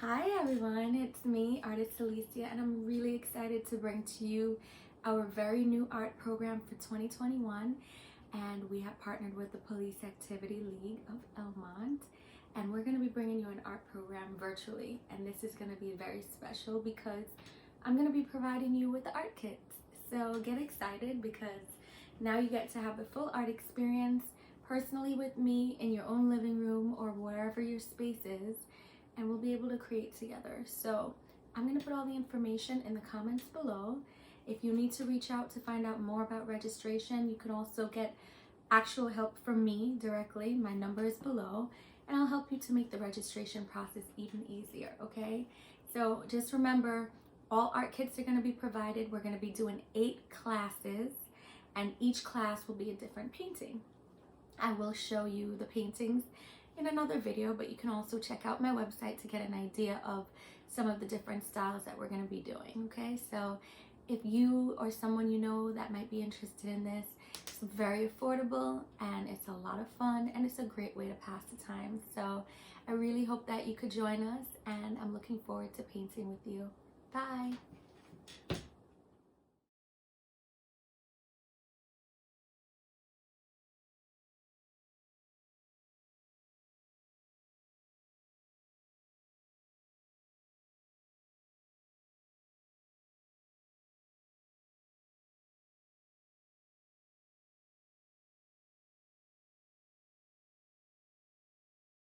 Hi everyone, it's me, Artist Celicia, and I'm really excited to bring to you our very new art program for 2021. And we have partnered with the Police Activity League of Elmont, and we're going to be bringing you an art program virtually. And this is going to be very special because I'm going to be providing you with the art kits. So get excited because now you get to have the full art experience personally with me in your own living room or wherever your space is, and we'll be able to create together. So I'm going to put all the information in the comments below. If you need to reach out to find out more about registration, you can also get actual help from me directly. My number is below, and I'll help you to make the registration process even easier, okay? So just remember, all art kits are going to be provided. We're going to be doing 8 classes, and each class will be a different painting. I will show you the paintings in another video, but you can also check out my website to get an idea of some of the different styles that we're going to be doing, okay? So if you or someone you know that might be interested in this, it's very affordable and it's a lot of fun and it's a great way to pass the time. So I really hope that you could join us, and I'm looking forward to painting with you. Bye!